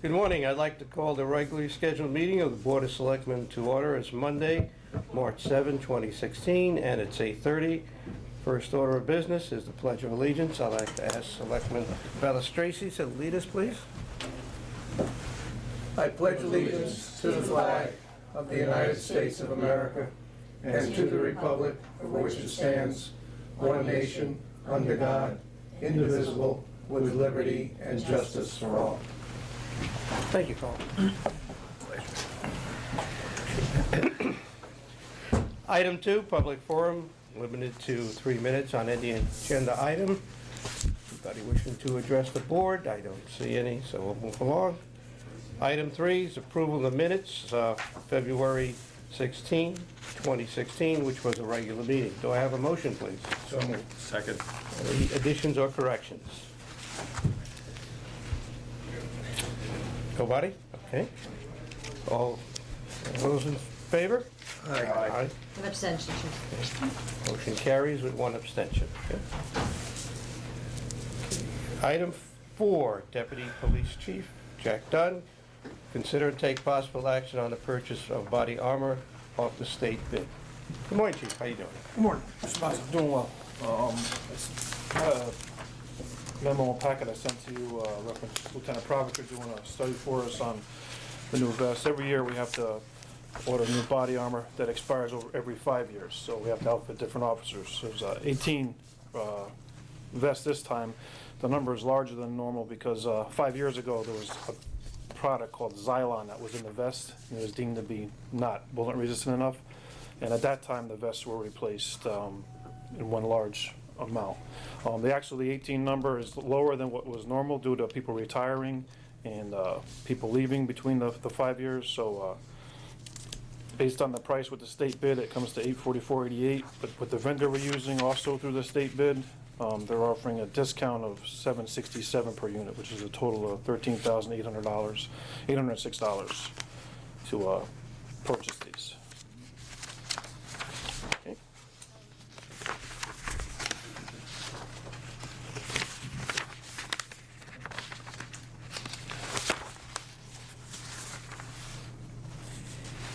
Good morning. I'd like to call the regularly scheduled meeting of the Board of Selectmen to order. It's Monday, March 7, 2016, and it's 8:30. First order of business is the Pledge of Allegiance. I'd like to ask Selectman Balistraci to lead us, please. I pledge allegiance to the flag of the United States of America and to the republic for which it stands, one nation, under God, indivisible, with liberty and justice for all. Thank you, Carl. Item 2, public forum, limited to 3 minutes on any agenda item. Anybody wishing to address the board? I don't see any, so we'll move along. Item 3 is approval of the minutes, February 16, 2016, which was a regular meeting. Do I have a motion, please? So moved. Second. Any additions or corrections? Nobody? Okay. All those in favor? Aye. An abstention. Motion carries with 1 abstention. Okay. Item 4, Deputy Police Chief Jack Dunn. Consider and take possible action on the purchase of body armor off the state bid. Good morning, Chief. How you doing? Good morning, Mr. Mazza. Doing well. Memo and packet I sent to you, reference Lieutenant Provicher doing a study for us on the new vest. Every year we have to order new body armor that expires over every 5 years, so we have to outfit different officers. There's 18 vests this time. The number is larger than normal because 5 years ago there was a product called Xylon that was in the vest, and it was deemed to be not bullet resistant enough, and at that time the vests were replaced in one large amount. The 18 number is lower than what was normal due to people retiring and people leaving between the 5 years, so based on the price with the state bid, it comes to $844.88, but with the vendor we're using also through the state bid, they're offering a discount of $767 per unit, which is a total of $13,806 to purchase these. Okay.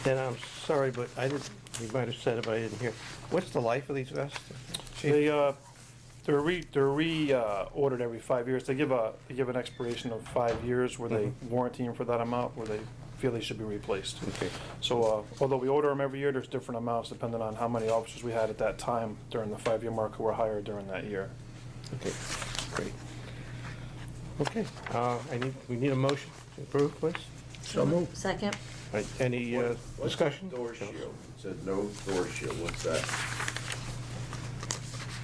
And I'm sorry, but I didn't, you might have said it, but I didn't hear. What's the life of these vests? Chief? They're ordered every 5 years. They give an expiration of 5 years where they warranty them for that amount, where they feel they should be replaced. Okay. So although we order them every year, there's different amounts depending on how many officers we had at that time during the 5-year mark who were hired during that year. Okay, great. Okay, we need a motion to approve, please. So moved. Second. All right, any discussion? Door shield. It said no door shield. What's that?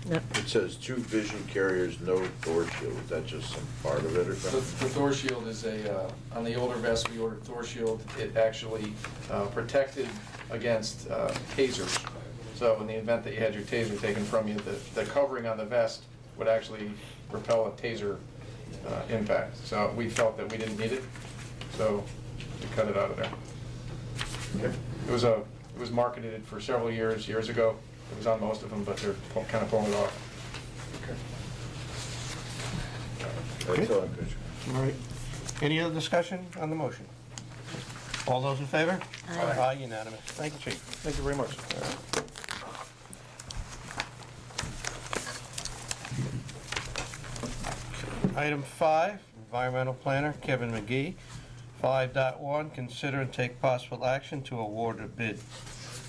Yep. It says 2 vision carriers, no door shield. Is that just some part of it or something? The Thor Shield is on the older vest we ordered Thor Shield, it actually protected against tasers. So in the event that you had your taser taken from you, the covering on the vest would actually repel a taser impact. So we felt that we didn't need it, so we cut it out of there. Okay. It was marketed for several years ago. It was on most of them, but they're kind of pulling it off. That's all good. All right. Any other discussion on the motion? All those in favor? Aye. Aye, unanimous. Thank you, Chief. Thank you very much. Item 5, Environmental Planner Kevin McGee. 5.1, consider and take possible action to award a bid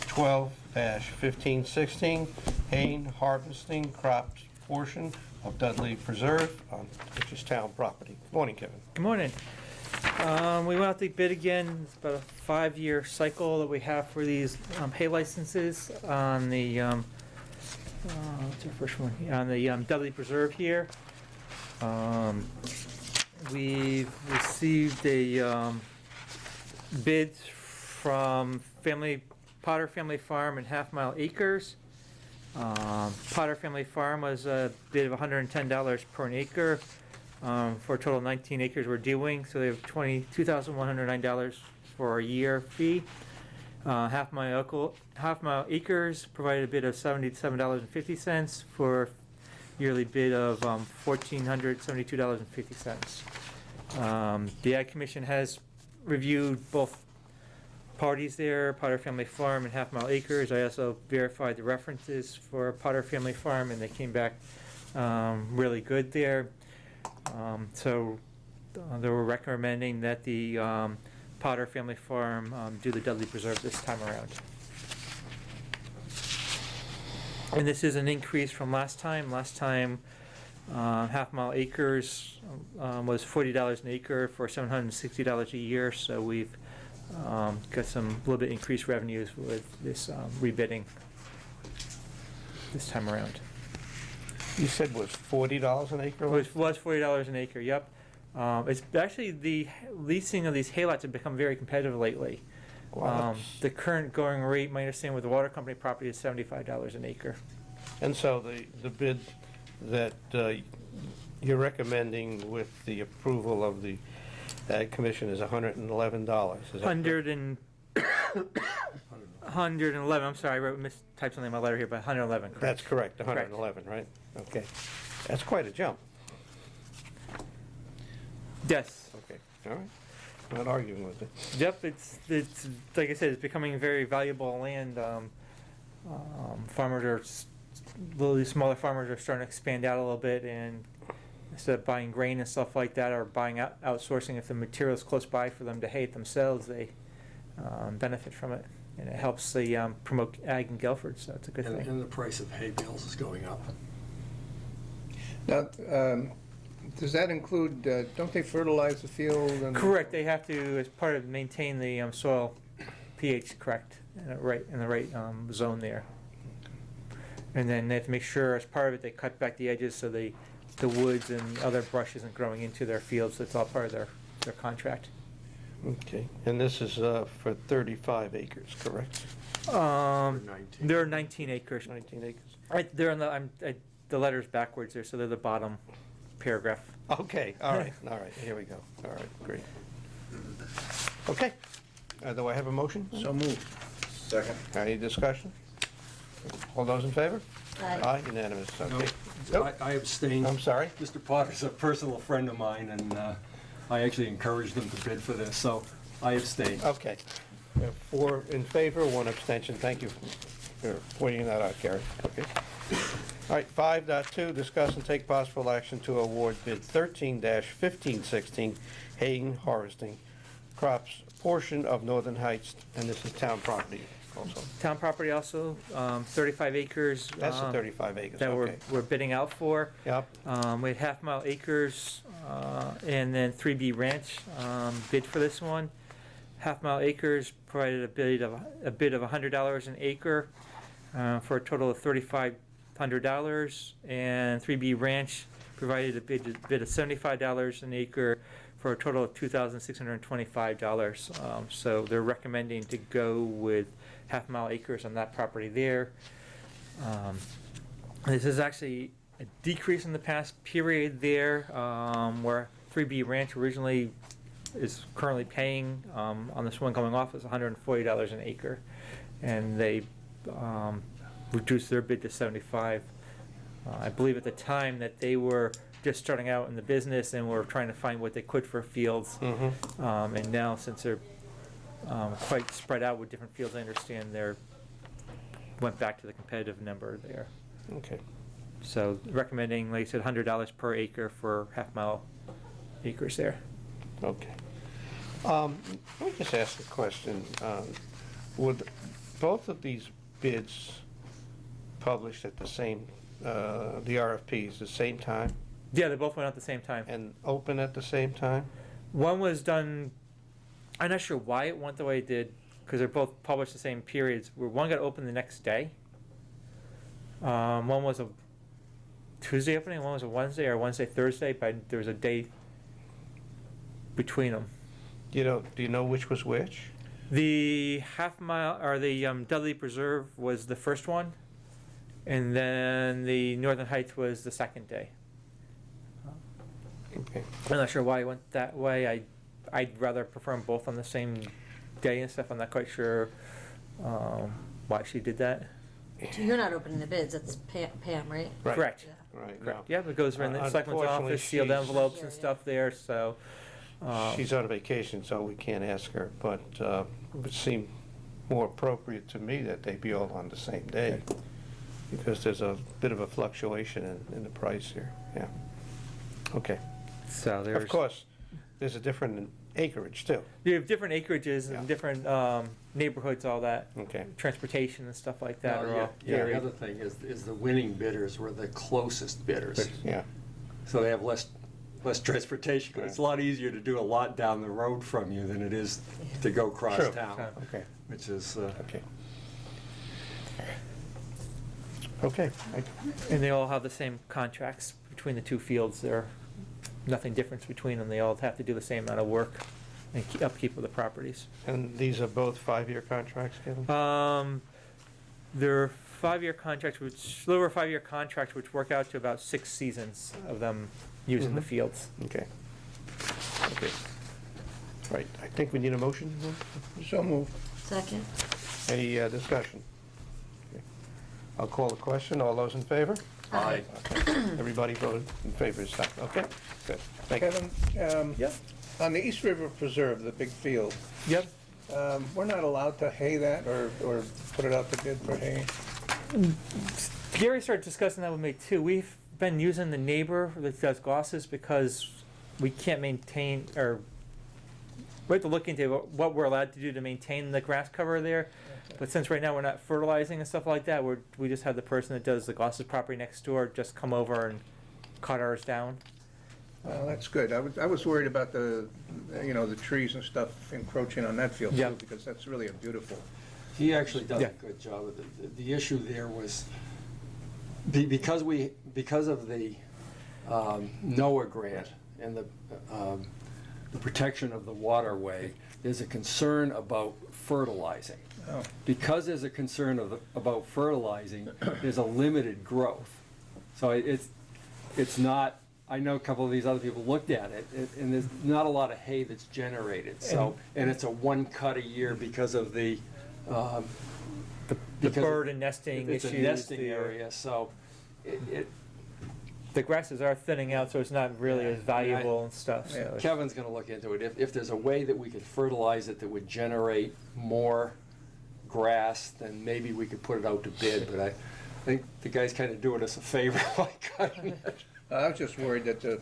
12-1516 haying harvesting crops portion of Dudley Preserve, which is town property. Good morning, Kevin. Good morning. We went out to bid again. It's about a 5-year cycle that we have for these hay licenses on the what's our first one? On the Dudley Preserve here. We've received a bid from Potter Family Farm and Half Mile Acres. Potter Family Farm was a bid of $110 per an acre. For a total of 19 acres we're doing, so they have $22,109 for a year fee. Half Mile Acres provided a bid of $77.50 for yearly bid of $1,472.50. The Ag Commission has reviewed both parties there, Potter Family Farm and Half Mile Acres. I also verified the references for Potter Family Farm, and they came back really good there. So they were recommending that the Potter Family Farm do the Dudley Preserve this time around. And this is an increase from last time. Last time, Half Mile Acres was $40 an acre for $760 a year, so we've got some little bit increased revenues with this rebidding this time around. You said was $40 an acre? It was $40 an acre, yep. It's actually, the leasing of these hay lots have become very competitive lately. Wow. The current going rate, my understanding with the water company property is $75 an acre. And so the bid that you're recommending with the approval of the Ag Commission is $111. Is that correct? 111, I'm sorry, I mistyped something in my letter here, but 111, correct? That's correct, 111, right? Okay. That's quite a jump. Yes. Okay, all right. Not arguing with it. Yep, it's like I said, it's becoming very valuable land. Farmers are, little smaller farmers are starting to expand out a little bit, and instead of buying grain and stuff like that, or buying outsourcing, if the material is close by for them to hay it themselves, they benefit from it. And it helps the promote ag in Guilford, so it's a good thing. And the price of hay bales is going up. Now, does that include, don't they fertilize the field? And Correct, they have to, as part of maintain the soil pH correct, in the right zone there. And then they have to make sure, as part of it, they cut back the edges so the woods and other brush isn't growing into their fields. That's all part of their contract. Okay, and this is for 35 acres, correct? 19. There are 19 acres. 19 acres. They're on the letter's backwards there, so they're the bottom paragraph. Okay, all right, here we go. All right, great. Okay, do I have a motion? So moved. Second. Any discussion? All those in favor? Aye. Unanimous, No, okay. Nope. I abstained. I'm sorry? Mr. Potter's a personal friend of mine, and I actually encouraged him to bid for this, so I abstained. Okay. We have 4 in favor, 1 abstention. Thank you for pointing that out, Gary. Okay. All right, 5.2, discuss and take possible action to award bid 13-1516, haying, harvesting, crops, portion of Northern Heights, and this is town property also. Town property also, 35 acres. That's the 35 acres, That okay. we're bidding out for. Yep, We had Half Mile Acres, and then 3B Ranch bid for this one. Half Mile Acres provided a bid of $100 an acre for a total of $3,500, and 3B Ranch provided a bid of $75 an acre for a total of $2,625. So they're recommending to go with Half Mile Acres on that property there. This is actually a decrease in the past period there, where 3B Ranch originally is currently paying on this one coming off is $140 an acre, and they reduced their bid to $75. I believe at the time that they were just starting out in the business and were trying to find what they could for fields. And now, since they're quite spread out with different fields, I understand they're went back to the competitive number there. okay. So recommending, like I said, $100 per acre for Half Mile Acres there. Okay. Let me just ask a question. Would both of these bids published at the same, the RFPs, the same time, Yeah, they both went out at the same time. and open at the same time? One was done, I'm not sure why it went the way it did, because they're both published the same periods, where one got opened the next day. One was a Tuesday opening, one was a Wednesday, or Wednesday, Thursday, but there was a day between them. Do you know which was which? The Half Mile, or the Dudley Preserve was the first one, and then the Northern Heights was the second day. Okay. I'm not sure why it went that way. I'd rather prefer them both on the same day and stuff. I'm not quite sure why she did that. So you're not opening the bids, that's Pam, right? Right. Correct. Yeah. Right, Correct. now, Yeah, it goes in the selectmen's unfortunately, office, sealed she's- envelopes Yeah, and yeah. stuff there, so She's on vacation, so we can't ask her, but it would seem more appropriate to me that they be all on the same day, because there's a bit of a fluctuation in the price here, yeah. Okay. So there's. Of course, there's a different acreage too. You have different acreages Yeah. and different neighborhoods, all that. Okay. Transportation and stuff like that Well, are all yeah, the varied. other thing is the winning bidders were the closest bidders. Yeah, So they have less transportation. It's a lot easier to do a lot down the road from you than it is to go cross True. town, okay, which is, okay. Okay, And they all have the same contracts between the two fields. There are nothing difference between them. They all have to do the same amount of work and upkeep of the properties. and these are both 5-year contracts, Kevin? They're 5-year contracts, which, little over 5-year contracts, which work out to about 6 seasons of them using the Mhm. fields. Okay. Okay. Right, I think we need a motion. So moved. Second? Any discussion? Okay. I'll call the question. All those in favor? Aye. Everybody voted in favor, so, okay, good. Thank you. Kevin, Yep. on the East River Preserve, the big field, Yep. we're not allowed to hay that or put it out to bid for hay? Gary started discussing that with me too. We've been using the neighbor that does glosses because we can't maintain, or we have to look into what we're allowed to do to maintain the grass cover there. But since right now we're not fertilizing and stuff like that, we just have the person that does the glosses property next door just come over and cut ours down. Well, that's good. I was worried about the trees and stuff encroaching on that field Yeah. too, because that's really a beautiful. he actually does Yeah. a good job with it. The issue there was, because of the NOAA grant and the protection of the waterway, there's a concern about fertilizing. Oh. Because there's a concern about fertilizing, there's a limited growth. So it's not, I know a couple of these other people looked at it, and there's not a lot of hay that's generated, so, and it's a one cut a year because of the The bird and nesting it's issues. a nesting the- area, so The grasses are thinning out, so it's not really as valuable and stuff. So Yeah. it's- Kevin's gonna look into it. If there's a way that we could fertilize it that would generate more grass, then maybe we could put it out to bid, but I think the guy's kinda doing us a favor by cutting it. I was just worried that the,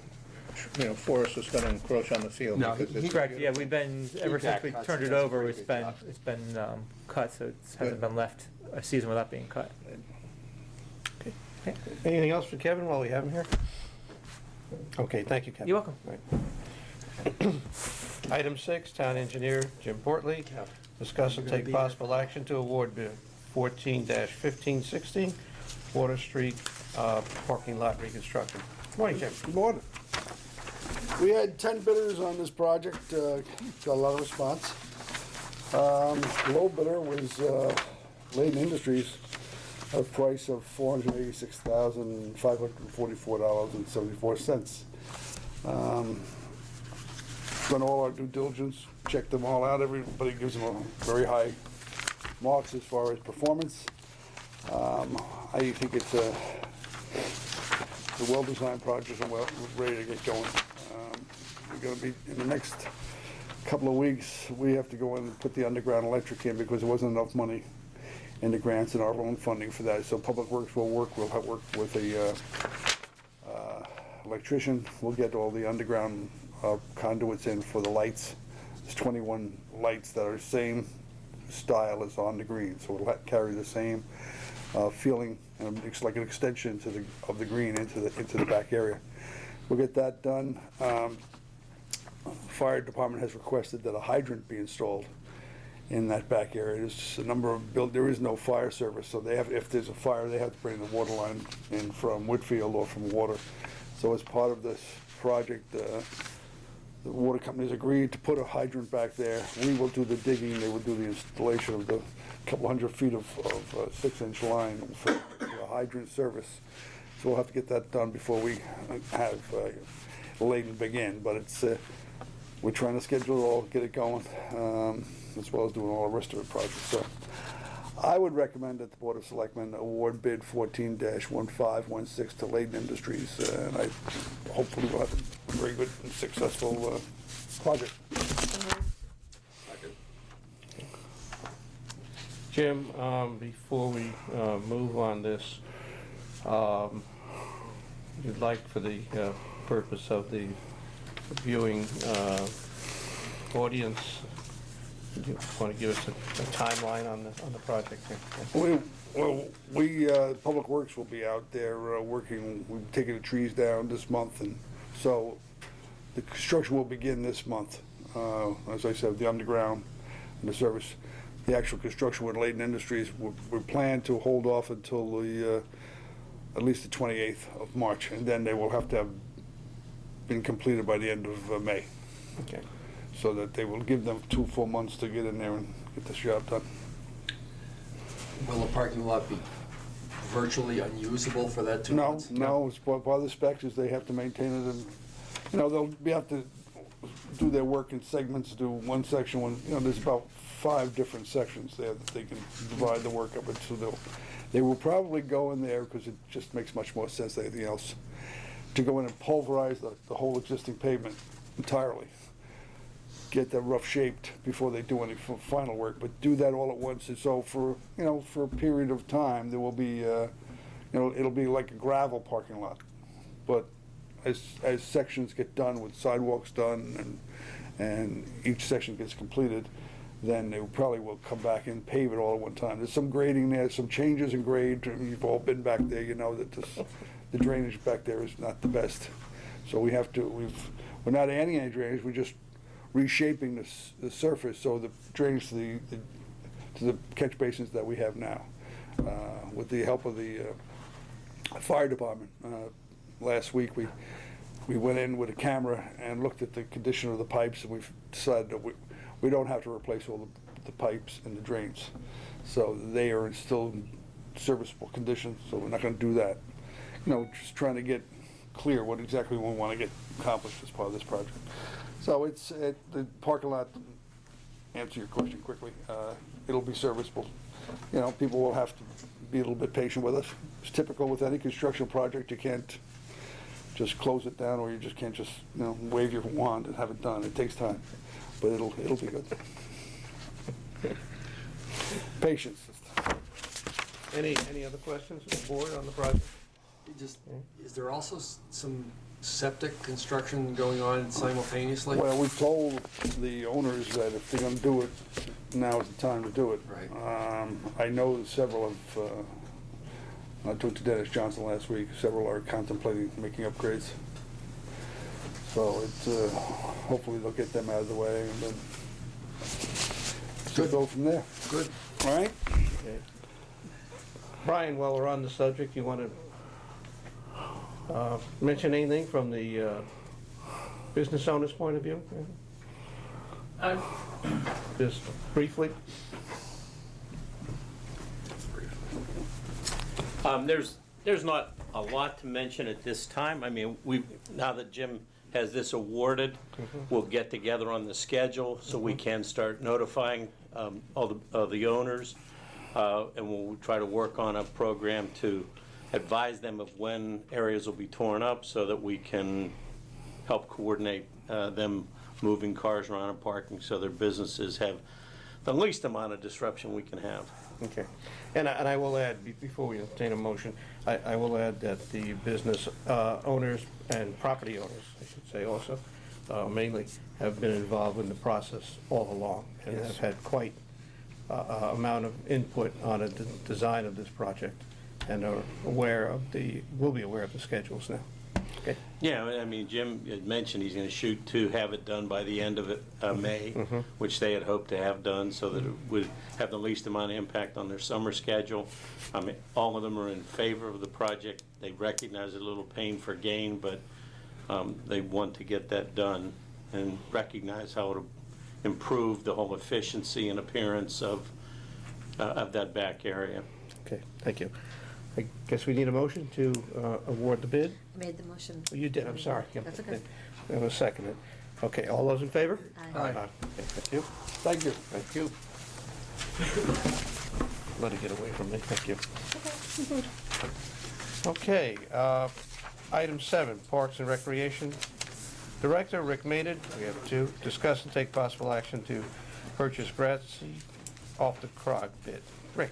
forest was gonna encroach on the field. No, because he- it's Correct, yeah, we've been, ever since back we cuts, turned he it does a over, pretty good it's been cut, so it hasn't Good. been left a season without being cut. Anything else for Kevin while we have him here? Okay, thank you, Kevin. You're welcome. Right. Item 6, Town Engineer Jim Portley. Discuss and take possible action to award bid 14-1516 Water Street parking lot reconstruction. Morning, Jim. Good morning. We had 10 bidders on this project, got a lot of response. Low bidder was Layden Industries, a price of $486,544.74. Done all our due diligence, checked them all out, everybody gives them a very high marks as far as performance. I think it's a well-designed project and we're ready to get going. We're gonna be, in the next couple of weeks, we have to go in and put the underground electric in because there wasn't enough money in the grants and our own funding for that. So Public Works will work, we'll have work with a electrician. We'll get all the underground conduits in for the lights. There's 21 lights that are same style as on the green, so it'll carry the same feeling, and it's like an extension of the green into the back area. We'll get that done. Fire department has requested that a hydrant be installed in that back area. There's a number of there is no fire service, so if there's a fire, they have to bring the water line in from Woodfield or from water. So as part of this project, the water companies agreed to put a hydrant back there. We will do the digging, they will do the installation of the couple hundred feet of 6-inch line for the hydrant service. So we'll have to get that done before we have Layden begin, but it's, we're trying to schedule it all, get it going, as well as doing all the rest of the project. So I would recommend that the Board of Selectmen award bid 14-1516 to Layden Industries, and I hopefully will have very good and successful project. Jim, before we move on this, you'd like, for the purpose of the viewing audience, you want to give us a timeline on the project here? Public Works will be out there working, we're taking the trees down this month, and so the construction will begin this month. As I said, the underground and the service. The actual construction with Layton Industries, we're planning to hold off until at least the 28th of March, and then they will have to have been completed by the end of May. Okay. So that they will give them 2 full months to get in there and get this job done. Will the parking lot be virtually unusable for that 2 No, months? no, it's part of the specs is they have to maintain it, and, they'll have to do their work in segments, do one section, there's about 5 different sections there that they can divide the work up into. They will probably go in there, because it just makes much more sense than anything else, to go in and pulverize the whole existing pavement entirely. Get that rough shaped before they do any final work, but do that all at once. And so for a period of time, there will be, it'll be like a gravel parking lot. But as sections get done, with sidewalks done, and each section gets completed, then they probably will come back and pave it all at one time. There's some grading there, some changes in grade. You've all been back there, you know that the drainage back there is not the best. So we're not adding any drainage, we're just reshaping the surface so the drainage to the catch basins that we have now. With the help of the fire department, last week we went in with a camera and looked at the condition of the pipes, and we've decided that we don't have to replace all the pipes and the drains. So they are still in serviceable condition, so we're not going to do that. Just trying to get clear what exactly we want to get accomplished as part of this project. So it's the parking lot, to answer your question quickly, it'll be serviceable. People will have to be a little bit patient with us. It's typical with any construction project. You can't just close it down, or you just can't just wave your wand and have it done. It takes time, but it'll be good. Patience. Any other questions from the board on the project? Is there also some septic construction going on simultaneously? Well, we've told the owners that if they're going to do it, now is the time to do it. Right. I know several of, I talked to Dennis Johnson last week, several are contemplating making upgrades. So it's, hopefully they'll get them out of the way, and then go from there. Good. All right? Okay. Brian, while we're on the subject, you want to mention anything from the business owner's point of view? Just briefly. There's not a lot to mention at this time. I mean, now that Jim has this awarded, we'll get together on the schedule so we can start notifying all the owners, and we'll try to work on a program to advise them of when areas will be torn up so that we can help coordinate them moving cars around and parking so their businesses have the least amount of disruption we can have. Okay. And I will add, before we obtain a motion, I will add that the business owners and property owners, I should say also, mainly, have been involved in the process all along, and have had quite amount of input on the design of this project, and are will be aware of the schedules now. Okay. Yeah, I mean, Jim had mentioned he's going to shoot to have it done by the end of May, which they had hoped to have done so that it would have the least amount of impact on their summer schedule. I mean, all of them are in favor of the project. They recognize a little pain for gain, but they want to get that done and recognize how it'll improve the whole efficiency and appearance of that back area. Okay, thank you. I guess we need a motion to award the bid. I made the motion. Oh, you did, I'm sorry. That's okay. I will second it. Okay, all those in favor? Aye. Okay, thank you. Thank you. Thank you. Let it get away from me, thank you. Okay, item 7, Parks and Recreation. Director, Rick Maynard. We have two. Discuss and take possible action to purchase grass seed off the CROG bid. Rick.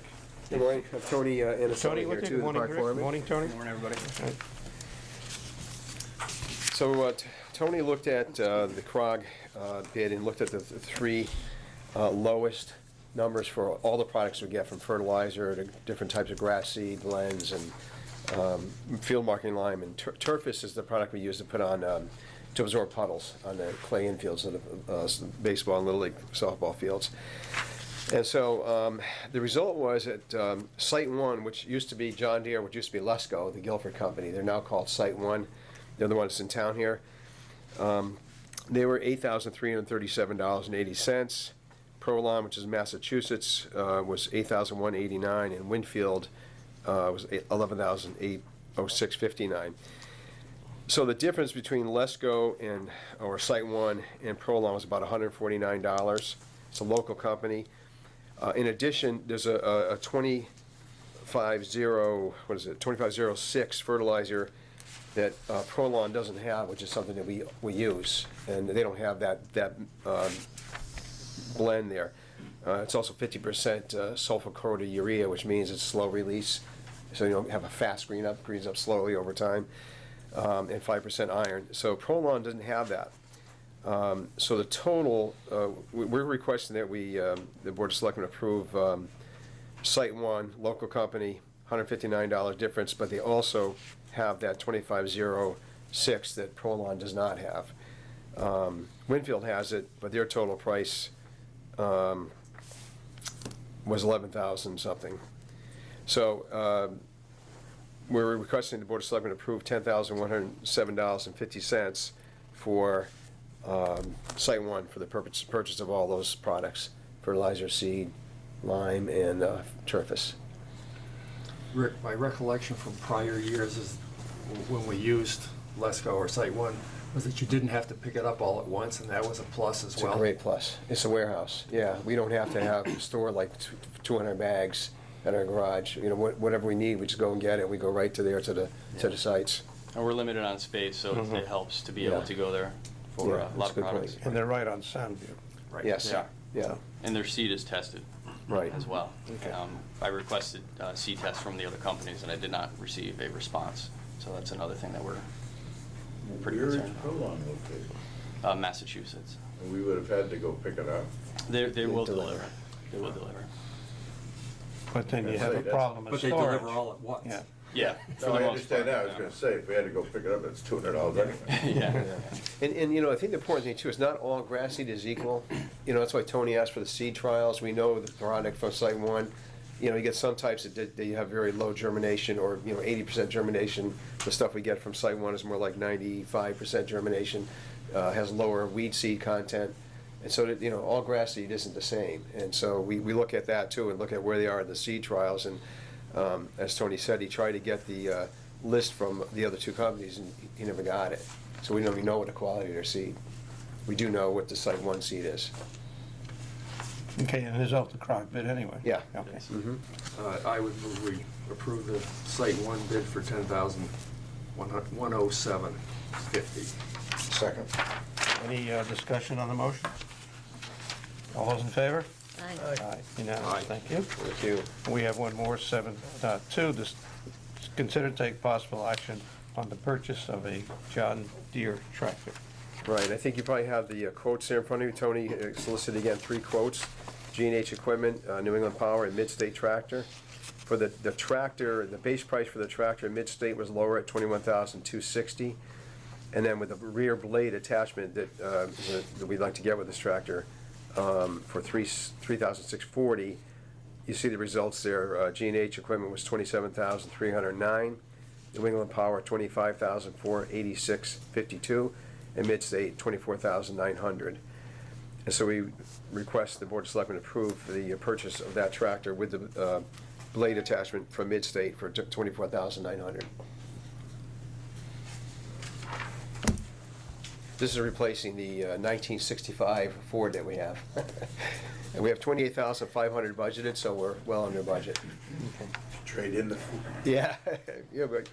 Good morning, I'm Tony Tony, Anasoni here with you. too, Good the morning, park Rick. foreman. Morning, Tony. Morning, everybody. Right. So Tony looked at the CROG bid and looked at the three lowest numbers for all the products we get, from fertilizer to different types of grass seed, blends, and field marking lime. And Turfus is the product we use to put on, to absorb puddles on the clay infields of the baseball and Little League softball fields. And so the result was at Site 1, which used to be John Deere, which used to be Lesco, the Guilford company. They're now called Site 1. They're the ones in town here. They were $8,337.80. Prolon, which is Massachusetts, was $8,189, and Winfield was $11,806.59. So the difference between Lesco and or Site 1 and Prolon was about $149. It's a local company. In addition, there's a 2506 fertilizer that Prolon doesn't have, which is something that we use, and they don't have that blend there. It's also 50% sulfur-coated urea, which means it's slow release, so you don't have a fast greens up slowly over time, and 5% iron. So Prolon doesn't have that. So the total, we're requesting that the Board of Selectmen approve Site 1, local company, $159 difference, but they also have that 2506 that Prolon does not have. Winfield has it, but their total price was 11,000 something. So we're requesting the Board of Selectmen approve $10,107.50 for Site 1 for the purchase of all those products: fertilizer, seed, lime, and Turfus. Rick, my recollection from prior years is when we used Lesco or Site 1 was that you didn't have to pick it up all at once, and that was a plus as well. It's a great plus. It's a warehouse. Yeah, we don't have to store like 200 bags at our garage. You know, whatever we need, we just go and get it. We go right to there to the sites. And we're limited on space, so it helps to be able to go there for Yeah, a that's lot a of good products. point. And they're right on Soundview. Right. Yes. They are. Yeah. And their seed is tested. Right. As well. Okay. I requested seed tests from the other companies, and I did not receive a response. So that's another thing that we're pretty Where is concerned Prolon located? about. Massachusetts. And we would have had to go pick it up. They will deliver. deliver. They will deliver. But then you have a problem with But they storage. deliver all at once. Yeah. Yeah. For No, the I most understand part, that. I was gonna say, if we had to go pick it up, it's $200 anyway. Yeah. And you know, I think the important thing too is not all grass seed is equal. You know, that's why Tony asked for the seed trials. We know the product from Site 1. You know, you get some types that you have very low germination, or 80% germination. The stuff we get from Site 1 is more like 95% germination, has lower weed seed content, and so that, all grass seed isn't the same. And so we look at that too, and look at where they are in the seed trials. And as Tony said, he tried to get the list from the other two companies, and he never got it. So we don't even know what the quality of their seed. We do know what the Site 1 seed is. Okay, and it is off the CROG bid anyway? Yeah. Okay. I would move we approve the Site 1 bid for $10,107.50. Second. Any discussion on the motion? All those in favor? Aye. Aye. Unanimous, Aye. thank you. Thank you. We have one more, 7.2, this, consider to take possible action on the purchase of a John Deere tractor. Right, I think you probably have the quotes there in front of you. Tony solicited again 3 quotes. G&H Equipment, New England Power, and Mid-State Tractor. For the tractor, the base price for the tractor, Mid-State was lower at $21,260. And then with the rear blade attachment that we'd like to get with this tractor, for $3,640, you see the results there. G&H Equipment was $27,309. New England Power, $25,486.52. And Mid-State, $24,900. And so we request the Board of Selectmen approve the purchase of that tractor with the blade attachment from Mid-State for $24,900. This is replacing the 1965 Ford that we have. And we have $28,500 budgeted, so we're well under budget. Trade in the. Yeah, yeah, but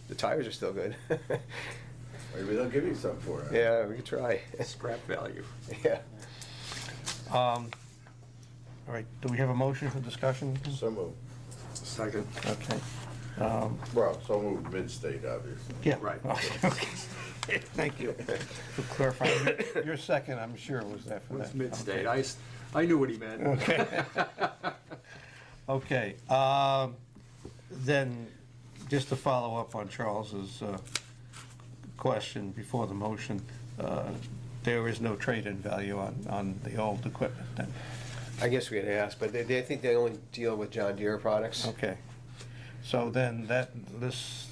the tires are still good. Maybe they'll give you something for it. Yeah, we could try. Scrap value. Yeah. All right, do we have a motion for discussion? So moved. Second. Okay. Well, so moved mid-state, obviously. Yeah. Right. Okay. Thank you for clarifying. Your second, I'm sure, was that for that? What's mid-state? Okay. I knew what he meant. Okay. Okay, then, just to follow up on Charles's question before the motion, there is no trade-in value on the old equipment then? I guess we had asked, but I think they only deal with John Deere products. Okay. So then this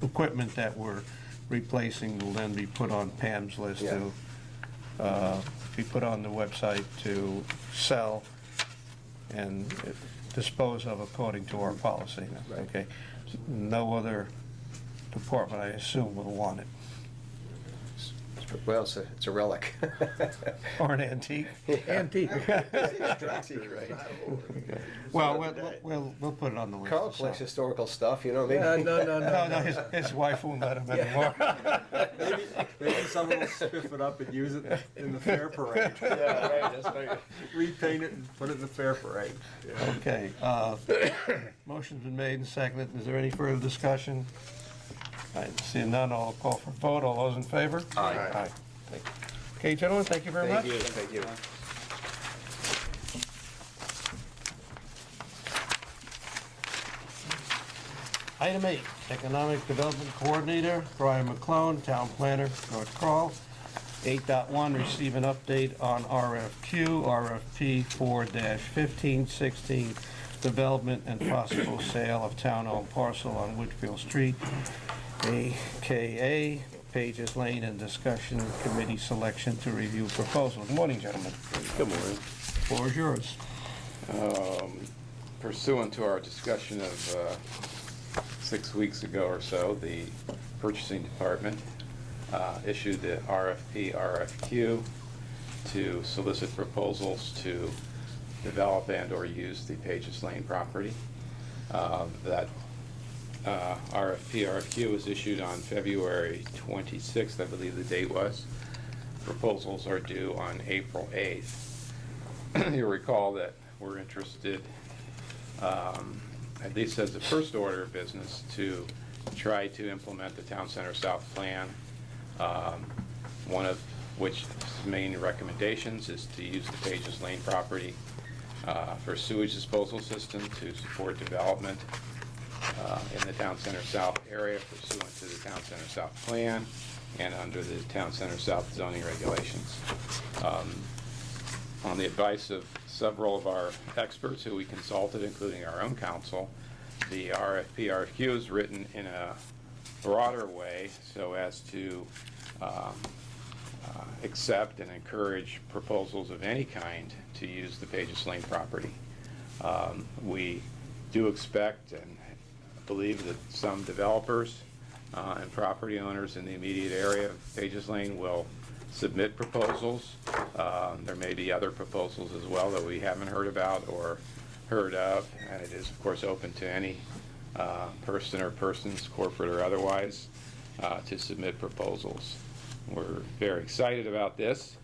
equipment that we're replacing will then be put on Pam's list to be put on the website to sell and dispose of according to our policy. Right. Okay. No other department, I assume, will want it. Well, it's a relic. Or an antique. Antique. Antique, right. Well, we'll put it on the list. Carl to collects sell. historical stuff, you know, maybe. No, his wife won't let him anymore. Maybe someone will spiff it up and use it in the fair parade. Yeah, right, that's right. Repaint it and put it in the fair parade. Okay, motion's been made and seconded. Is there any further discussion? I see none, I'll call for vote. All those in favor? Aye. Aye. Thank you. Okay, gentlemen, thank you very much. Thank you. Item 8, Economic Development Coordinator, Brian McClone, Town Planner, George Kroll. 8.1, receive an update on RFQ, RFP 4-1516, development and possible sale of town-owned parcel on Whitfield Street, AKA Pages Lane, and discussion committee selection to review proposal. Good morning, gentlemen. Good morning. Floor is yours. Pursuant to our discussion of 6 weeks ago or so, the purchasing department issued the RFQ to solicit proposals to develop and/or use the Pages Lane property. That RFQ was issued on February 26th, I believe the date was. Proposals are due on April 8th. You'll recall that we're interested, at least as the first order of business, to try to implement the Town Center South plan, one of which main recommendations is to use the Pages Lane property for sewage disposal system to support development in the Town Center South area pursuant to the Town Center South plan and under the Town Center South zoning regulations. On the advice of several of our experts who we consulted, including our own counsel, the RFQ is written in a broader way so as to accept and encourage proposals of any kind to use the Pages Lane property. We do expect and believe that some developers and property owners in the immediate area of Pages Lane will submit proposals. There may be other proposals as well that we haven't heard about or heard of, and it is of course open to any person or persons, corporate or otherwise, to submit proposals. We're very excited about this,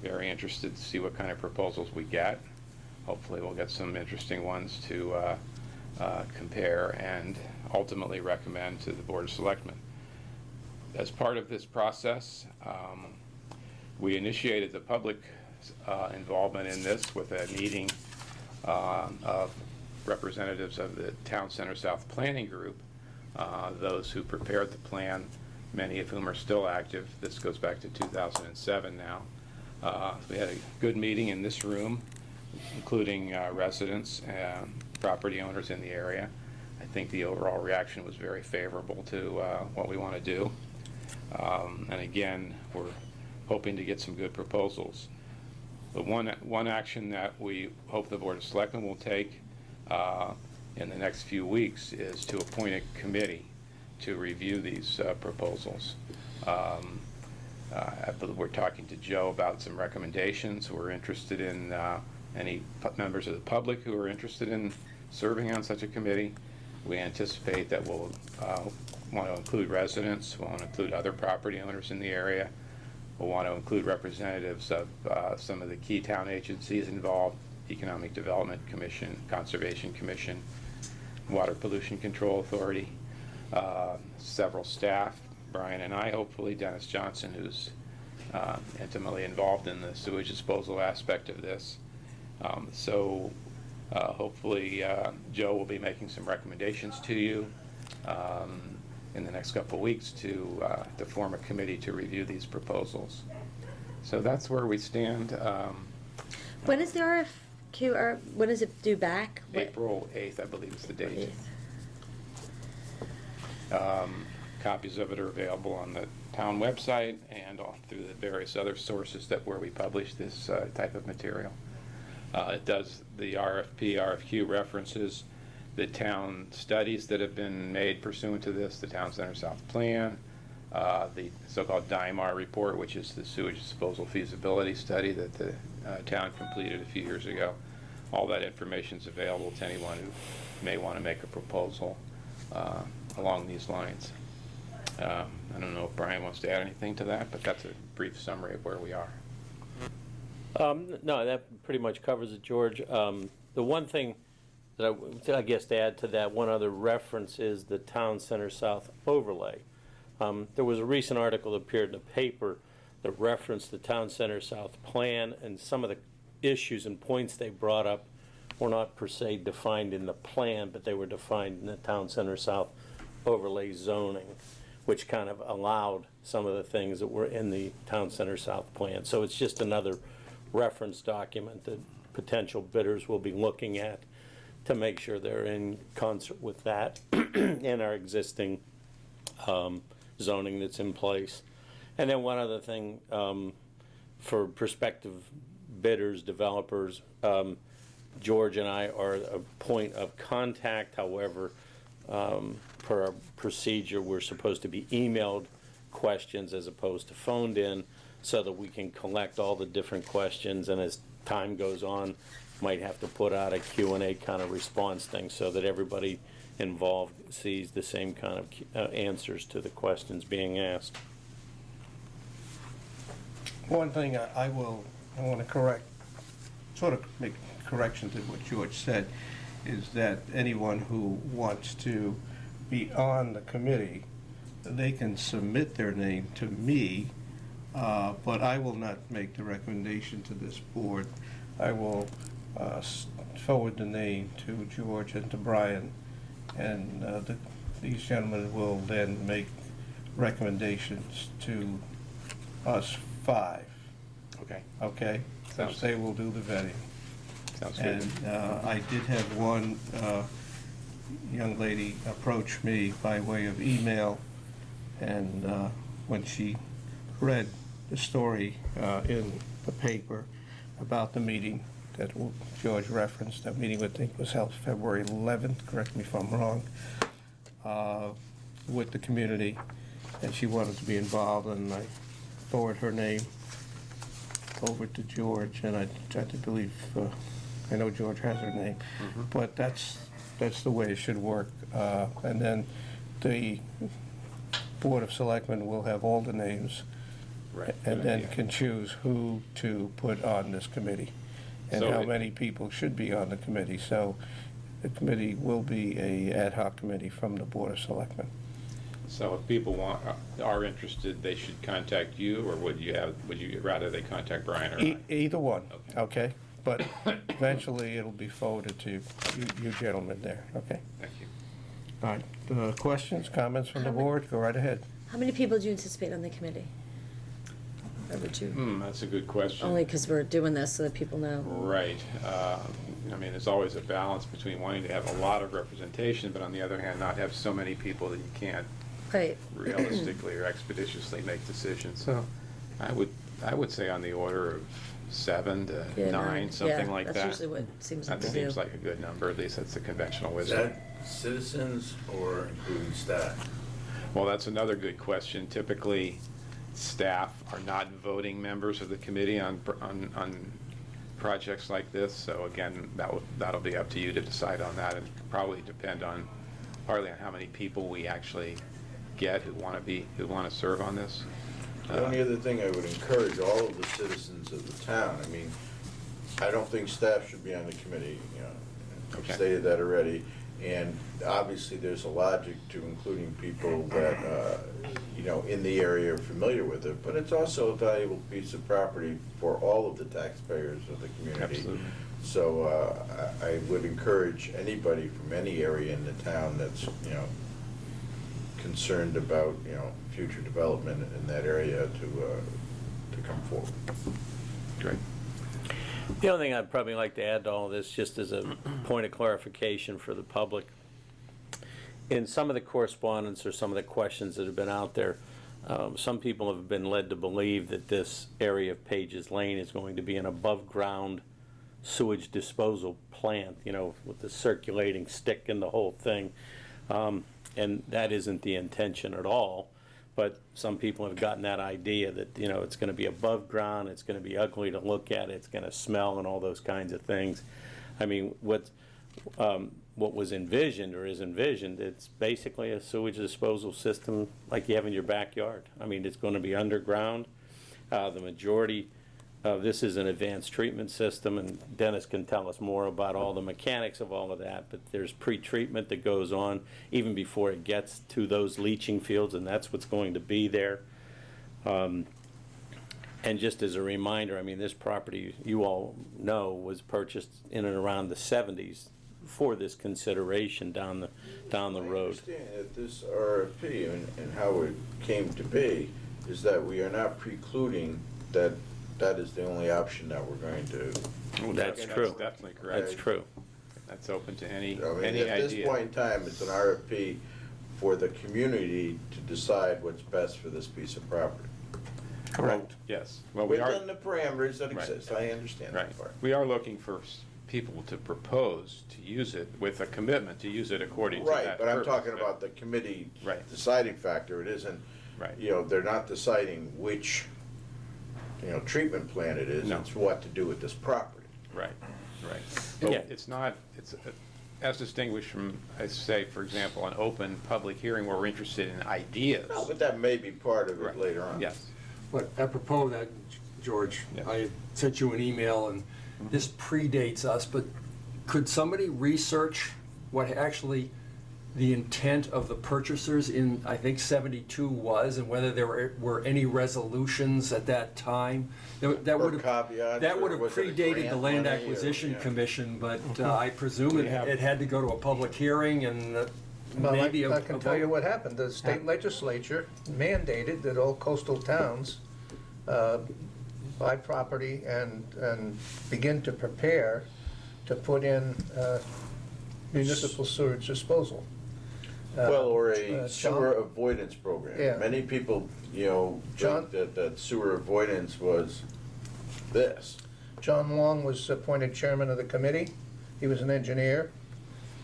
very interested to see what kind of proposals we get. Hopefully we'll get some interesting ones to compare and ultimately recommend to the Board of Selectmen. As part of this process, we initiated the public involvement in this with a meeting of representatives of the Town Center South Planning Group, those who prepared the plan, many of whom are still active. This goes back to 2007 now. We had a good meeting in this room, including residents and property owners in the area. I think the overall reaction was very favorable to what we want to do. And again, we're hoping to get some good proposals. The one action that we hope the Board of Selectmen will take in the next few weeks is to appoint a committee to review these proposals. We're talking to Joe about some recommendations. We're interested in any members of the public who are interested in serving on such a committee. We anticipate that we'll want to include residents, we want to include other property owners in the area. We'll want to include representatives of some of the key town agencies involved, Economic Development Commission, Conservation Commission, Water Pollution Control Authority, several staff, Brian and I, hopefully, Dennis Johnson, who's intimately involved in the sewage disposal aspect of this. Hopefully Joe will be making some recommendations to you in the next couple of weeks to form a committee to review these proposals. So that's where we stand. When is the RFQ, or when is it due back? April 8th, I believe is the date. Copies of it are available on the town website and through the various other sources where we publish this type of material. It does, the RFQ references the town studies that have been made pursuant to this, the Town Center South Plan, the so-called DIMAR report, which is the sewage disposal feasibility study that the town completed a few years ago. All that information is available to anyone who may want to make a proposal along these lines. I don't know if Brian wants to add anything to that, but that's a brief summary of where we are. No, that pretty much covers it, George. The one thing that I guess to add to that, one other reference is the Town Center South overlay. There was a recent article that appeared in the paper that referenced the Town Center South plan, and some of the issues and points they brought up were not per se defined in the plan, but they were defined in the Town Center South overlay zoning, which kind of allowed some of the things that were in the Town Center South plan. So it's just another reference document that potential bidders will be looking at to make sure they're in concert with that and our existing zoning that's in place. And then one other thing, for prospective bidders, developers, George and I are a point of contact. However, per our procedure, we're supposed to be emailed questions as opposed to phoned in, so that we can collect all the different questions, and as time goes on, might have to put out a Q&A kind of response thing so that everybody involved sees the same kind of answers to the questions being asked. One thing I want to correct, sort of make a correction to what George said, is that anyone who wants to be on the committee, they can submit their name to me, but I will not make the recommendation to this board. I will forward the name to George and to Brian, and these gentlemen will then make recommendations to us five. Okay. Okay? Sounds They will do the vetting. Sounds good. And I did have one young lady approach me by way of email, and when she read the story in the paper about the meeting that George referenced, that meeting I think was held February 11th, correct me if I'm wrong, with the community, and she wanted to be involved, and I forwarded her name over to George, and I tried to believe, I know George has her name, but that's the way it should work. And then the Board of Selectmen will have all the names, Right. and then can choose who to put on this committee, and So how many people should be on the committee. So the committee will be a ad hoc committee from the Board of Selectmen. So if people are interested, they should contact you, or would you rather they contact Brian or I? Either one, Okay. okay? But eventually, it'll be forwarded to you gentlemen there, okay? Thank you. All right, questions, comments from the board? Go right ahead. How many people do you anticipate on the committee? Or would you, That's a good question. only because we're doing this so that people know? Right. I mean, there's always a balance between wanting to have a lot of representation, but on the other hand, not have so many people that you can't Right. realistically or expeditiously make decisions. So I would say on the order of 7 to 9, something like that. That's usually what seems like That to do. seems like a good number, at least that's the conventional Is wisdom. that citizens or including staff? Well, that's another good question. Typically, staff are not voting members of the committee on projects like this, so again, that'll be up to you to decide on that, and probably depend on partly on how many people we actually get who want to serve on this. The only other thing I would encourage all of the citizens of the town, I mean, I don't think staff should be on the committee, you know, I've Okay. stated that already. And obviously, there's a logic to including people that, you know, in the area are familiar with it, but it's also a valuable piece of property for all of the taxpayers of the community. Absolutely. So I would encourage anybody from any area in the town that's, you know, concerned about, you know, future development in that area to come forward. Great. The only thing I'd probably like to add to all this, just as a point of clarification for the public, in some of the correspondence or some of the questions that have been out there, some people have been led to believe that this area of Pages Lane is going to be an above-ground sewage disposal plant, you know, with the circulating stick and the whole thing. And that isn't the intention at all. But some people have gotten that idea that, you know, it's going to be above ground, it's going to be ugly to look at, it's going to smell and all those kinds of things. I mean, what was envisioned or is envisioned, it's basically a sewage disposal system like you have in your backyard. I mean, it's going to be underground. The majority of this is an advanced treatment system, and Dennis can tell us more about all the mechanics of all of that, but there's pre-treatment that goes on even before it gets to those leaching fields, and that's what's going to be there. And just as a reminder, I mean, this property, you all know, was purchased in and around the 70s for this consideration down the road. I understand that this RFP and how it came to be is that we are not precluding that is the only option that we're going to. That's true. That's definitely correct. That's true. That's open to any I mean, idea. at this point in time, it's an RFP for the community to decide what's best for this piece of property. Correct. Yes. Well, we are. Within the parameters that Right. exist, I understand Right. that part. We are looking for people to propose to use it with a commitment to use it according to that Right, but I'm purpose. talking about the committee Right. deciding factor. It isn't, Right. you know, they're not deciding which, you know, treatment plant it is. No. It's what to do with this property. Right, right. But Yeah. it's not, it's as distinguished from, I say, for example, an open public hearing where we're interested in ideas. No, but that may be part of it Right. later on. Yes. But apropos of that, George, Yes. I sent you an email, and this predates us, but could somebody research what actually the intent of the purchasers in, I think, 72 was, and whether there were any resolutions at that time? That Or would have caveats, that or would have was it a predated the grant Land money, or- Acquisition yeah. Commission, but I presume it had to go to a public hearing and Well, maybe I can tell you vote. what happened. The state legislature mandated that all coastal towns buy property and begin to prepare to put in municipal sewage disposal. Well, or a John- sewer avoidance program. Yeah. Many people, you know, John- think that sewer avoidance was this. John Long was appointed chairman of the committee. He was an engineer.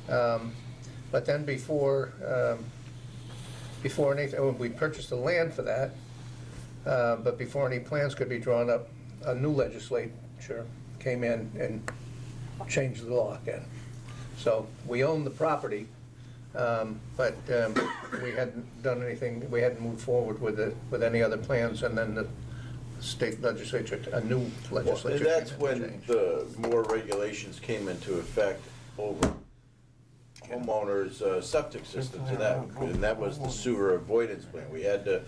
But then before anything, we purchased the land for that, but before any plans could be drawn up, a new legislature came in and changed the law again. So we own the property, but we hadn't done anything, we hadn't moved forward with any other plans, and then the state legislature, a new legislature. And that's came in and when changed. the more regulations came into effect over homeowners' septic systems, and that was the sewer avoidance plan. We had to,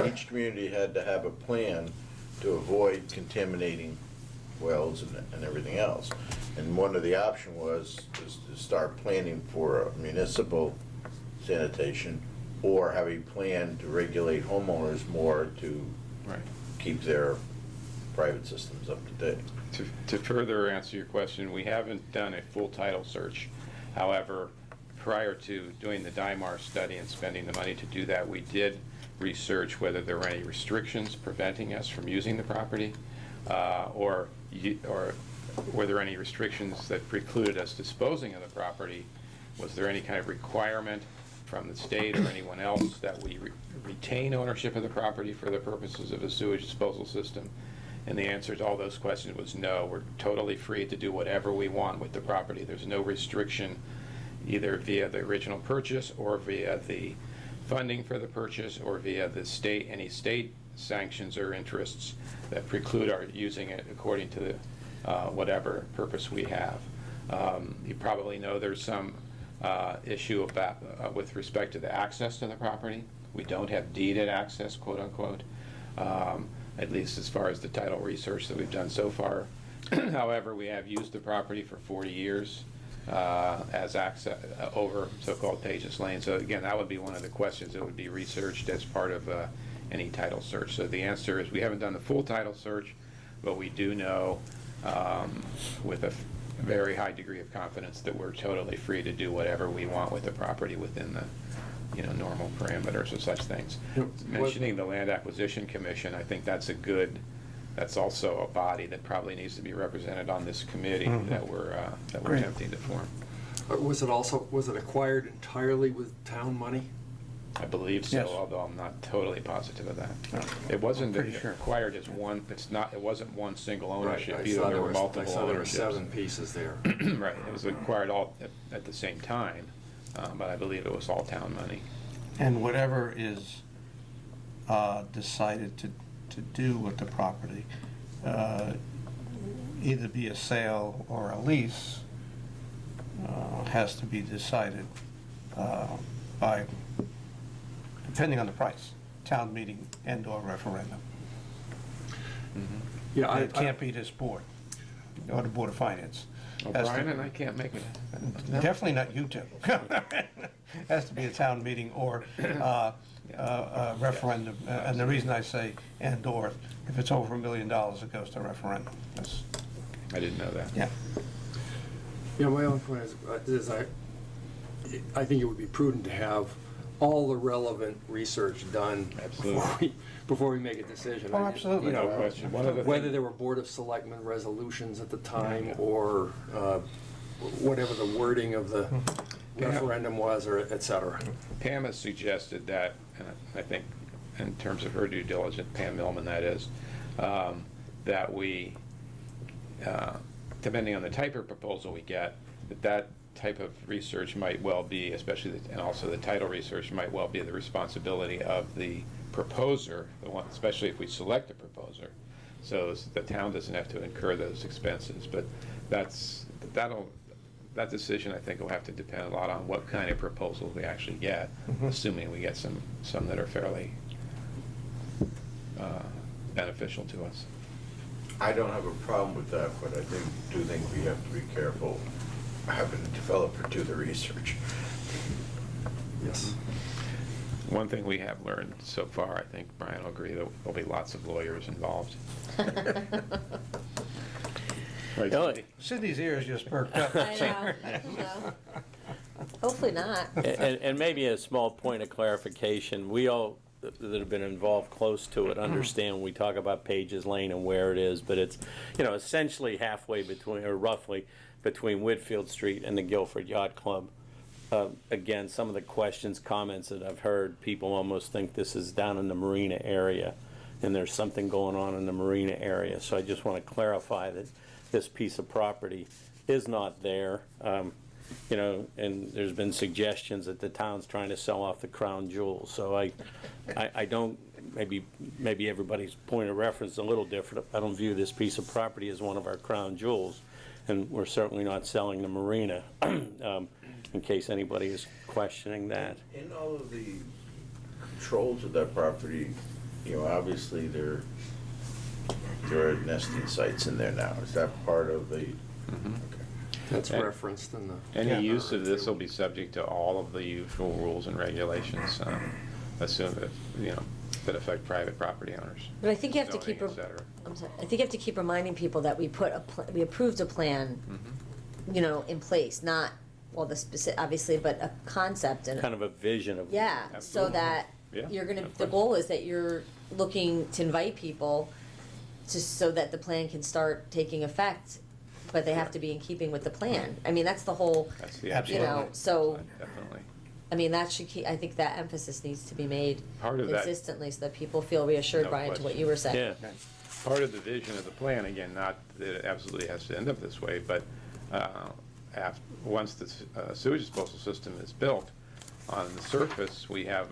each community had to have a plan to avoid contaminating wells and everything else. And one of the option was to start planning for municipal sanitation or have a plan to regulate homeowners more to Right. keep their private systems up to date. To further answer your question, we haven't done a full title search. However, prior to doing the DIMAR study and spending the money to do that, we did research whether there were any restrictions preventing us from using the property, or were there any restrictions that precluded us disposing of the property? Was there any kind of requirement from the state or anyone else that we retain ownership of the property for the purposes of a sewage disposal system? And the answer to all those questions was no. We're totally free to do whatever we want with the property. There's no restriction either via the original purchase or via the funding for the purchase or via the state, any state sanctions or interests that preclude our using it according to the, whatever purpose we have. You probably know there's some issue about, with respect to the access to the property. We don't have deeded access, quote unquote, at least as far as the title research that we've done so far. However, we have used the property for 40 years as access over so-called Pages Lane. So again, that would be one of the questions that would be researched as part of any title search. So the answer is we haven't done the full title search, but we do know with a very high degree of confidence that we're totally free to do whatever we want with the property within the normal parameters of such things. Mentioning the Land Acquisition Commission, I think that's that's also a body that probably needs to be represented on this committee that we're attempting to form. Was it acquired entirely with town money? I believe so, Yes. although I'm not totally positive of that. It wasn't acquired as one. It wasn't one single ownership. Right, Either there were multiple I saw there were ownerships. 7 pieces there. Right. It was acquired all at the same time, but I believe it was all town money. And whatever is decided to do with the property, either be a sale or a lease, has to be decided by, depending on the price, town meeting and/or referendum. Yeah, It can't be this board or the Board of Finance. Has to- Brian and I can't make it. Definitely not you two. Has to be a town meeting or a referendum. And the reason I say and/or, if it's over $1 million, it goes to referendum. That's, I didn't know that. yeah. Yeah, my own point is I think it would be prudent to have all the relevant research done before we make a decision. Oh, absolutely. You know, No question. One of the whether things- there were Board of Selectmen resolutions at the time or whatever the wording of the referendum was, or et cetera. Pam has suggested that, and I think in terms of her due diligence, Pam Millman that is, that we, depending on the type of proposal we get, that type of research might well be, and also the title research might well be the responsibility of the proposer, especially if we select a proposer. So the town doesn't have to incur those expenses, but that decision, I think, will have to depend a lot on what kind of proposals we actually get, assuming we get some that are fairly beneficial to us. I don't have a problem with that, but I do think we have to be careful having a developer do the research. Yes. One thing we have learned so far, I think Brian will agree, that there'll be lots of lawyers involved. Right, Cindy? Cindy's ears just perked up. I know. Hopefully not. And maybe a small point of clarification, we all that have been involved close to it understand when we talk about Pages Lane and where it is, but it's, essentially halfway between, or roughly, between Whitfield Street and the Guilford Yacht Club. Again, some of the questions, comments that I've heard, people almost think this is down in the marina area, and there's something going on in the marina area. So I just want to clarify that this piece of property is not there. And there's been suggestions that the town's trying to sell off the crown jewels. So I don't, maybe everybody's point of reference is a little different. I don't view this piece of property as one of our crown jewels, and we're certainly not selling the marina, in case anybody is questioning that. In all of the controls of that property, obviously there are nesting sites in there now. Is that part of the? Mm-hmm. Okay. That's referenced in the. Any use of this will be subject to all of the usual rules and regulations, assume that, that affect private property owners. But I think you have to zoning, keep, et cetera. I'm sorry, I think you have to keep reminding people that we we approved a plan, in place, not, well, the specific, obviously, but a concept and. Kind of a vision of. Yeah, so Absolutely. that Yeah, you're gonna, of the course. goal is that you're looking to invite people so that the plan can start taking effect, but they have to be in keeping with the plan. I mean, that's the whole, That's the so, Definitely. I mean, that should keep, I think that emphasis needs to be made Part of that- consistently so that people feel reassured, No Brian, to what question. you were saying. Yeah. Part of the vision of the plan, again, not that it absolutely has to end up this way, but once the sewage disposal system is built, on the surface, we have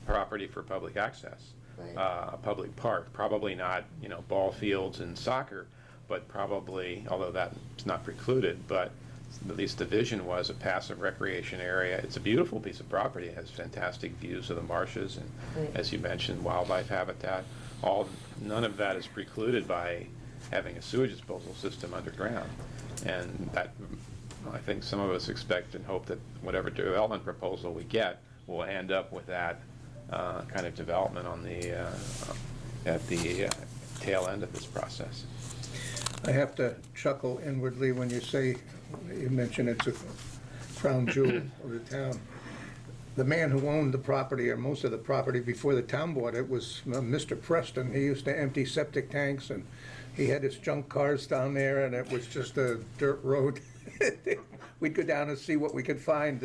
property for public access. Right. A public park, probably not, ball fields and soccer, but probably, although that's not precluded, but at least the vision was a passive recreation area. It's a beautiful piece of property. It has fantastic views of the marshes and, Right. as you mentioned, wildlife habitat. None of that is precluded by having a sewage disposal system underground. And that, I think some of us expect and hope that whatever development proposal we get will end up with that kind of development on at the tail end of this process. I have to chuckle inwardly when you mention it's a crown jewel of the town. The man who owned the property, or most of the property before the town bought it, was Mr. Preston. He used to empty septic tanks, and he had his junk cars down there, and it was just a dirt road. We'd go down and see what we could find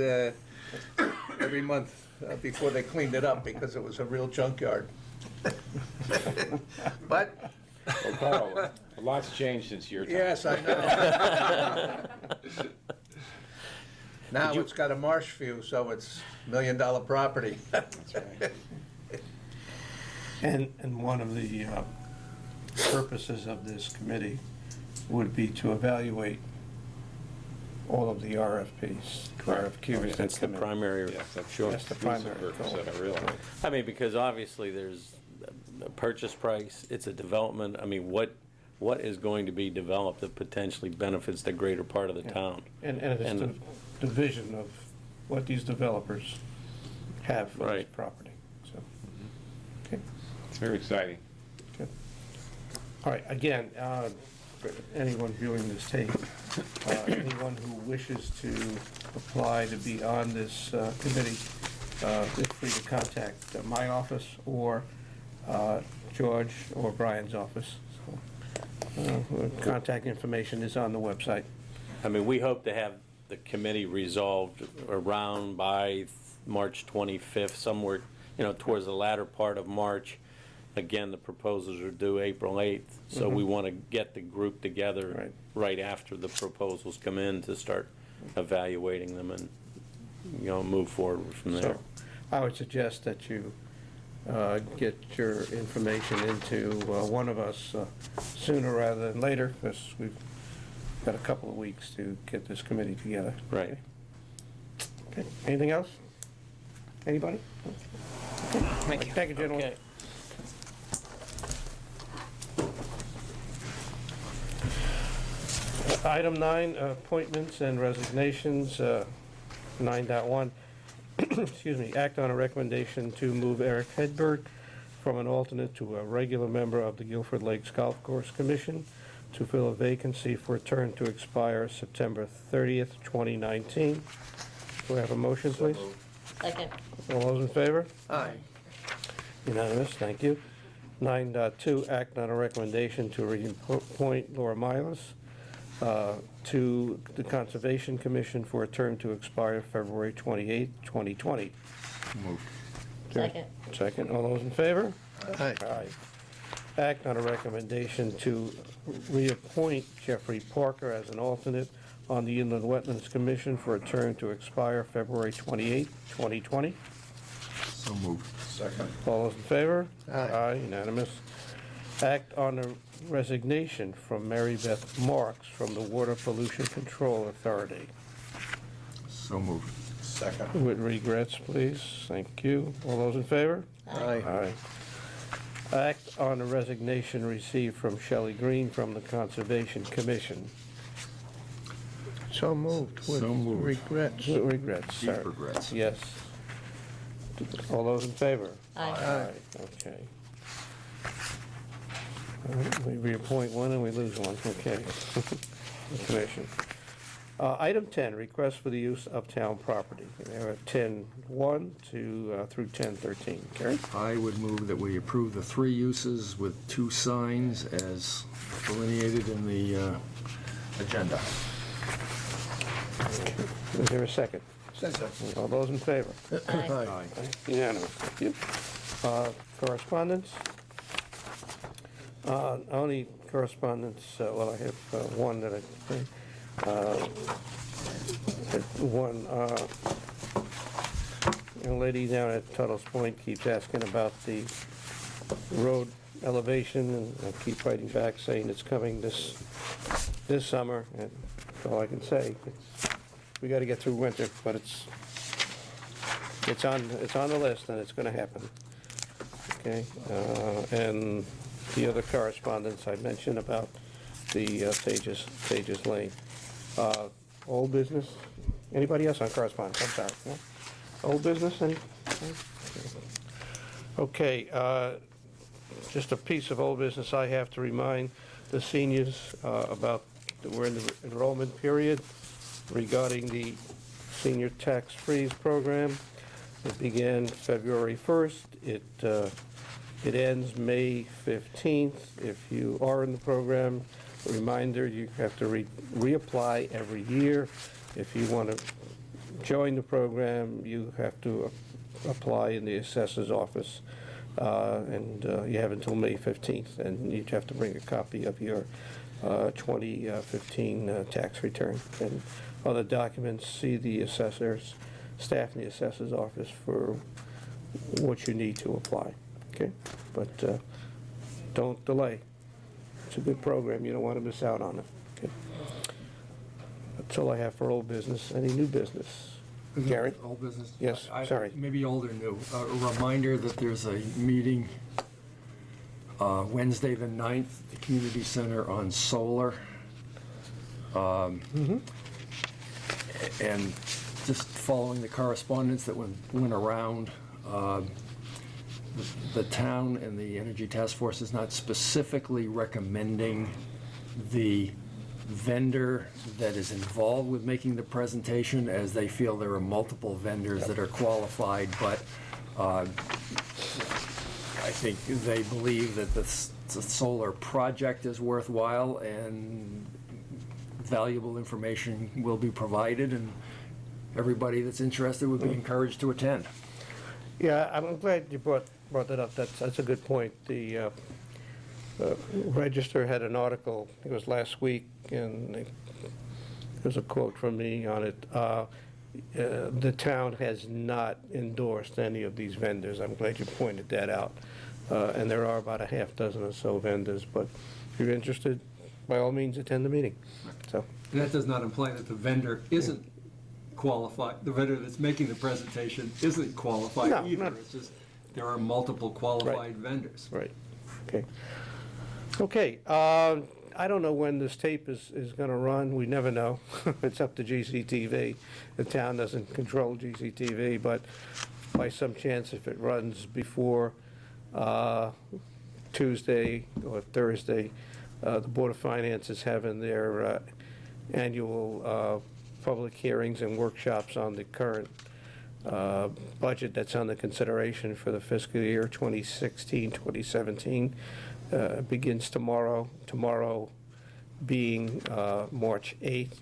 every month before they cleaned it up, because it was a real junkyard. But, Well, Carl, a lot's changed since your time. yes, I know. Now it's got a marsh view, so it's $1 million property. That's right. And one of the purposes of this committee would be to evaluate all of the RFPs, RFQs that That's the come in. primary, Yes, that's sure. That's the That's the primary purpose goal. of it, really. I mean, because obviously there's a purchase price, it's a development, I mean, what is going to be developed that potentially benefits the greater part of the town? And it's And- the vision of what these developers have for this Right. property, so. Okay, It's very exciting. good. All right, again, for anyone viewing this tape, anyone who wishes to apply to be on this committee, feel free to contact my office or George or Brian's office. So, contact information is on the website. I mean, we hope to have the committee resolved around by March 25th, somewhere, towards the latter part of March. Again, the proposals are due April 8th, so we want to get the group together right after the proposals come in to start evaluating them and, move forward from there. So I would suggest that you get your information into one of us sooner rather than later, because we've got a couple of weeks to get this committee together. Right. Okay. Anything else? Anybody? Okay. Thank you. Thank you, gentlemen. Okay. Item 9, appointments and resignations, 9.1. Excuse me, act on a recommendation to move Eric Hedberg from an alternate to a regular member of the Guilford Lakes Golf Course Commission to fill a vacancy for a term to expire September 30th, 2019. Do I have a motion, please? Second. All those in favor? Aye. Unanimous, thank you. 9.2, act on a recommendation to reappoint Laura Milas to the Conservation Commission for a term to expire February 28, 2020. Moved. Second. Second, all those in favor? Aye. Aye. Act on a recommendation to reappoint Jeffrey Parker as an alternate on the Inland Wetlands Commission for a term to expire February 28, 2020. So moved. Second. All those in favor? Aye. Unanimous. Act on a resignation from Mary Beth Marks from the Water Pollution Control Authority. So moved. Second. With regrets, please. Thank you. All those in favor? Aye. Aye. Act on a resignation received from Shelley Green from the Conservation Commission. So moved. With So moved. regrets. With regrets, Deep sir. regrets. Yes. All those in favor? Aye. Okay. All right, we reappoint one and we lose one, okay. The commission. Item 10, request for the use of town property. We have 10.1 through 10.13. Gary? I would move that we approve the 3 uses with 2 signs as delineated in the agenda. Is there a second? Second. All those in favor? Aye. Unanimous, thank you. Correspondence? Only correspondence, well, I have one that young lady down at Tuttle's Point keeps asking about the road elevation, and I keep writing back saying it's coming this summer, and that's all I can say. We gotta get through winter, but it's on the list, and it's gonna happen. Okay, and the other correspondence I mentioned about the Sages Lane. Old business? Anybody else on correspondence? I'm sorry. No? Old business? Any? Okay, just a piece of old business I have to remind the seniors about, we're in the enrollment period regarding the senior tax freeze program. It began February 1st. It ends May 15th. If you are in the program, a reminder, you have to reapply every year. If you want to join the program, you have to apply in the assessor's office. And you have until May 15th, and you have to bring a copy of your 2015 tax return. And other documents, see the assessor's, staff in the assessor's office for what you need to apply, okay? But don't delay. It's a good program. You don't want to miss out on it, okay? That's all I have for old business. Any new business? Gary? Old business? Yes, sorry. Maybe old or new. A reminder that there's a meeting Wednesday the 9th, at the community center on solar. And just following the correspondence that went around, the town and the Energy Task Force is not specifically recommending the vendor that is involved with making the presentation, as they feel there are multiple vendors that are qualified, but I think they believe that the solar project is worthwhile and valuable information will be provided, and everybody that's interested would be encouraged to attend. Yeah, I'm glad you brought that up. That's a good point. The Register had an article, it was last week, and there's a quote from me on it. The town has not endorsed any of these vendors. I'm glad you pointed that out. And there are about a half dozen or so vendors, but if you're interested, by all means, attend the meeting. So. And that does not imply that the vendor isn't qualified, the vendor that's making the presentation isn't qualified either. No. It's just there are multiple qualified vendors. Right, okay. Okay, I don't know when this tape is going to run. We never know. It's up to GCTV. The town doesn't control GCTV, but by some chance, if it runs before Tuesday or Thursday, the Board of Finance is having their annual public hearings and workshops on the current budget that's under consideration for the fiscal year 2016-2017. Begins tomorrow. Tomorrow being March 8th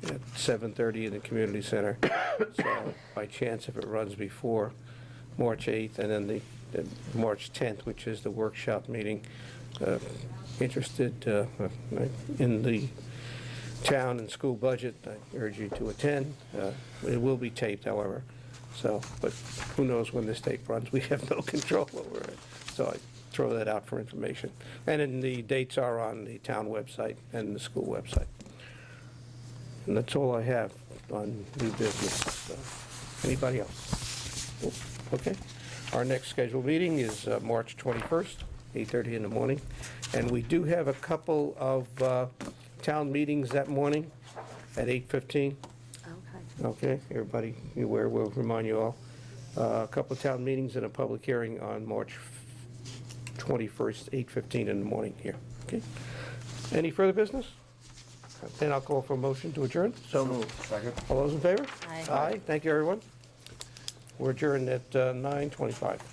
at 7:30 in the community center. So by chance, if it runs before March 8th, and then the March 10th, which is the workshop meeting, interested in the town and school budget, I urge you to attend. It will be taped, however. So, but who knows when this tape runs? We have no control over it. So I throw that out for information. And then the dates are on the town website and the school website. And that's all I have on new business. Anybody else? Okay. Our next scheduled meeting is March 21st, 8:30 in the morning. And we do have a couple of town meetings that morning at 8:15. Okay, everybody be aware, we'll remind you all. A couple of town meetings and a public hearing on March 21st, 8:15 in the morning here, okay? Any further business? Then I'll call for a motion to adjourn. So moved. Second. All those in favor? Aye. Aye, thank you, everyone. We're adjourned at 9:25.